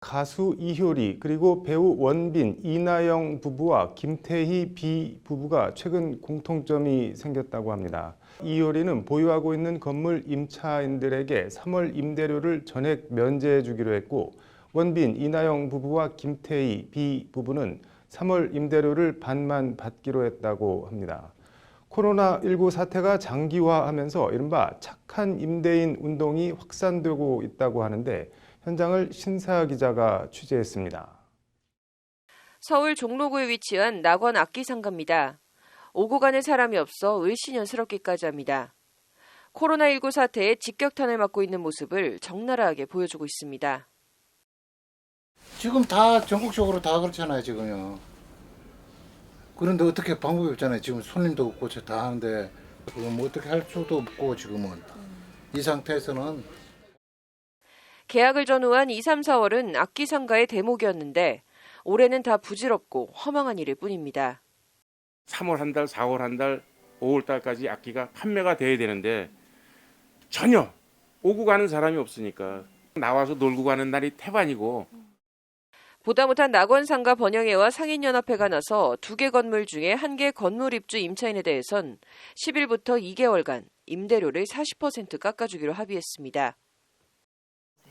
가수 이효리 그리고 배우 원빈, 이나영 부부와 김태희 비 부부가 최근 공통점이 생겼다고 합니다. 이효리는 보유하고 있는 건물 임차인들에게 3월 임대료를 전액 면제해 주기로 했고, 원빈, 이나영 부부와 김태희 비 부부는 3월 임대료를 반만 받기로 했다고 합니다. 코로나19 사태가 장기화하면서 이른바 착한 임대인 운동이 확산되고 있다고 하는데, 현장을 신사 기자가 취재했습니다. 서울 종로구에 위치한 낙원 악기상가입니다. 오고 가는 사람이 없어 을씨년스럽기까지 합니다. 코로나19 사태에 직격탄을 맞고 있는 모습을 적나라하게 보여주고 있습니다. 지금 다 전국적으로 다 그렇잖아요, 지금요. 그런데 어떻게 방법이 없잖아요. 지금 손님도 없고 다 하는데 그럼 뭐 어떻게 할 수도 없고 지금은 이 상태에서는. 계약을 전후한 2, 3, 4월은 악기상가의 대목이었는데 올해는 다 부질없고 허망한 일일 뿐입니다. 3월 한 달, 4월 한 달, 5월 달까지 악기가 판매가 돼야 되는데 전혀 오고 가는 사람이 없으니까 나와서 놀고 가는 날이 태반이고. 보다 못한 낙원상가 번영회와 상인연합회가 나서 2개 건물 중에 1개 건물 입주 임차인에 대해선 10일부터 2개월간 임대료를 40% 깎아주기로 합의했습니다.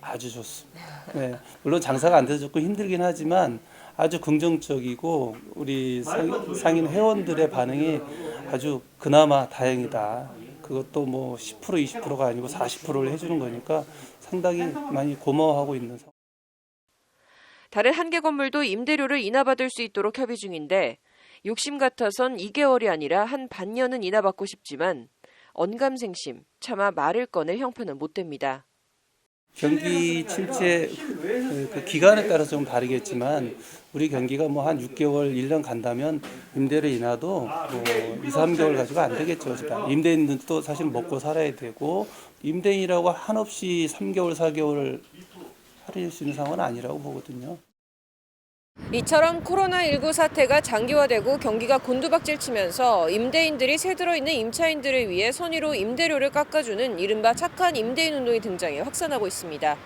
아주 좋습니다. 네, 물론 장사가 안 돼서 조금 힘들긴 하지만 아주 긍정적이고 우리 상인 회원들의 반응이 아주 그나마 다행이다. 그것도 뭐 10% 20%가 아니고 40%를 해주는 거니까 상당히 많이 고마워하고 있는 상황. 다른 1개 건물도 임대료를 인하받을 수 있도록 협의 중인데 욕심 같아선 2개월이 아니라 한 반년은 인하받고 싶지만 언감생심, 차마 말을 꺼낼 형편은 못 됩니다. 경기 침체 그 기간에 따라서 좀 다르겠지만 우리 경기가 뭐 한 6개월, 1년 간다면 임대료 인하도 뭐 2, 3개월 가지고 안 되겠죠. 임대인들도 사실 먹고 살아야 되고 임대인이라고 한없이 3개월, 4개월 할인할 수 있는 상황은 아니라고 보거든요. 이처럼 코로나19 사태가 장기화되고 경기가 곤두박질치면서 임대인들이 새들어 있는 임차인들을 위해 선의로 임대료를 깎아주는 이른바 착한 임대인 운동이 등장해 확산하고 있습니다.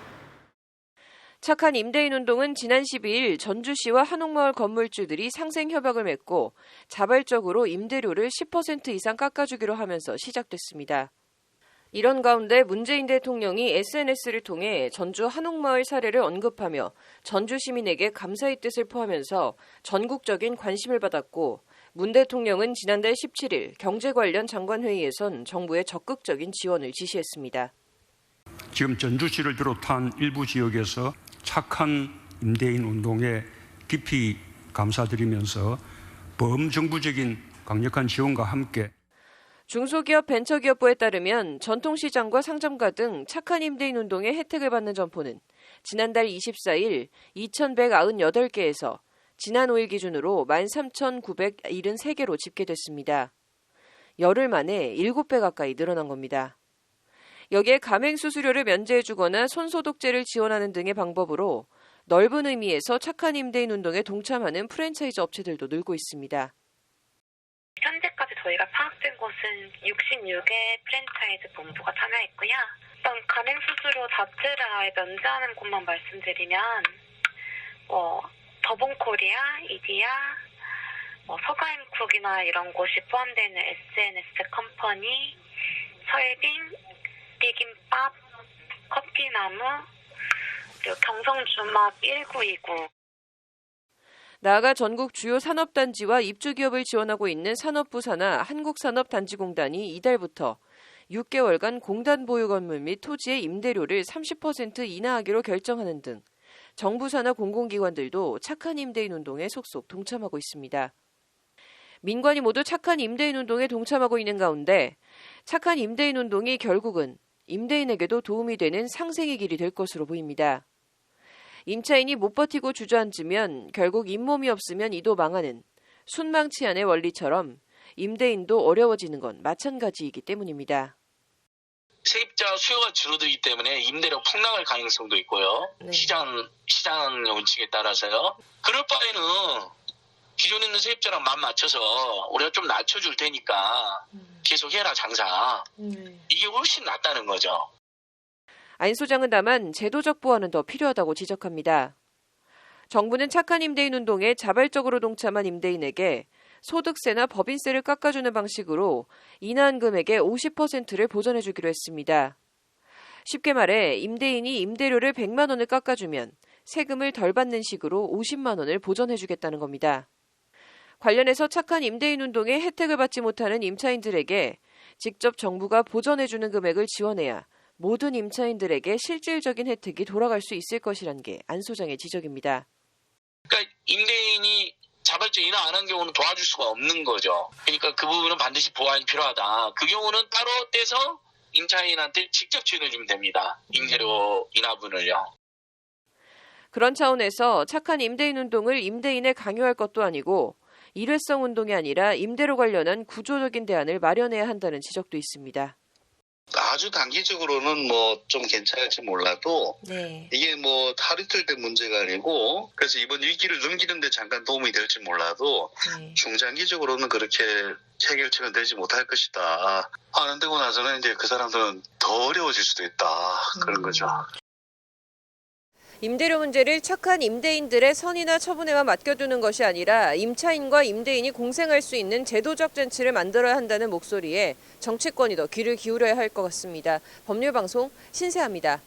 착한 임대인 운동은 지난 12일 전주시와 한옥마을 건물주들이 상생협약을 맺고 자발적으로 임대료를 10% 이상 깎아주기로 하면서 시작됐습니다. 이런 가운데 문재인 대통령이 SNS를 통해 전주 한옥마을 사례를 언급하며 전주 시민에게 감사의 뜻을 포하면서 전국적인 관심을 받았고, 문 대통령은 지난달 17일 경제 관련 장관회의에선 정부의 적극적인 지원을 지시했습니다. 지금 전주시를 비롯한 일부 지역에서 착한 임대인 운동에 깊이 감사드리면서 범정부적인 강력한 지원과 함께 중소기업 벤처기업부에 따르면 전통시장과 상점가 등 착한 임대인 운동의 혜택을 받는 점포는 지난달 24일 2,198개에서 지난 5일 기준으로 13,973개로 집계됐습니다. 열흘 만에 7배 가까이 늘어난 겁니다. 여기에 가맹수수료를 면제해주거나 손소독제를 지원하는 등의 방법으로 넓은 의미에서 착한 임대인 운동에 동참하는 프랜차이즈 업체들도 늘고 있습니다. 현재까지 저희가 파악된 곳은 66개 프랜차이즈 본부가 참여했고요. 일단 가맹수수료 자체를 아예 면제하는 곳만 말씀드리면 더본코리아, 이디야, 서가인쿡이나 이런 곳이 포함되는 SNS 컴퍼니, 설빙, 비김밥, 커피나무, 그리고 경성주막 1929. 나아가 전국 주요 산업단지와 입주기업을 지원하고 있는 산업부 산하 한국산업단지공단이 이달부터 6개월간 공단 보유 건물 및 토지의 임대료를 30% 인하하기로 결정하는 등 정부 산하 공공기관들도 착한 임대인 운동에 속속 동참하고 있습니다. 민관이 모두 착한 임대인 운동에 동참하고 있는 가운데 착한 임대인 운동이 결국은 임대인에게도 도움이 되는 상생의 길이 될 것으로 보입니다. 임차인이 못 버티고 주저앉으면 결국 잇몸이 없으면 이도 망하는 순망치안의 원리처럼 임대인도 어려워지는 건 마찬가지이기 때문입니다. 세입자 수요가 줄어들기 때문에 임대료 폭락할 가능성도 있고요. 네. 시장 원칙에 따라서요. 그럴 바에는 기존에 있는 세입자랑 맘 맞춰서 우리가 좀 낮춰줄 테니까 계속 해라 장사. 이게 훨씬 낫다는 거죠. 안 소장은 다만 제도적 보완은 더 필요하다고 지적합니다. 정부는 착한 임대인 운동에 자발적으로 동참한 임대인에게 소득세나 법인세를 깎아주는 방식으로 인하한 금액의 50%를 보전해주기로 했습니다. 쉽게 말해 임대인이 임대료를 100만 원을 깎아주면 세금을 덜 받는 식으로 50만 원을 보전해주겠다는 겁니다. 관련해서 착한 임대인 운동에 혜택을 받지 못하는 임차인들에게 직접 정부가 보전해주는 금액을 지원해야 모든 임차인들에게 실질적인 혜택이 돌아갈 수 있을 것이란 게 안 소장의 지적입니다. 그러니까 임대인이 자발적 인하 안 한 경우는 도와줄 수가 없는 거죠. 그러니까 그 부분은 반드시 보완이 필요하다. 그 경우는 따로 떼서 임차인한테 직접 지원해주면 됩니다. 임대료 인하분을요. 그런 차원에서 착한 임대인 운동을 임대인에 강요할 것도 아니고 일회성 운동이 아니라 임대료 관련한 구조적인 대안을 마련해야 한다는 지적도 있습니다. 아주 단기적으로는 뭐 좀 괜찮을지 몰라도 네. 이게 뭐 하루 이틀 된 문제가 아니고 그래서 이번 위기를 넘기는 데 잠깐 도움이 될지 몰라도 네. 중장기적으로는 그렇게 해결책은 되지 못할 것이다. 안 되고 나서는 이제 그 사람들은 더 어려워질 수도 있다. 그런 거죠. 임대료 문제를 착한 임대인들의 선의나 처분에만 맡겨두는 것이 아니라 임차인과 임대인이 공생할 수 있는 제도적 잔치를 만들어야 한다는 목소리에 정치권이 더 귀를 기울여야 할 것 같습니다. 법률방송 신세아입니다.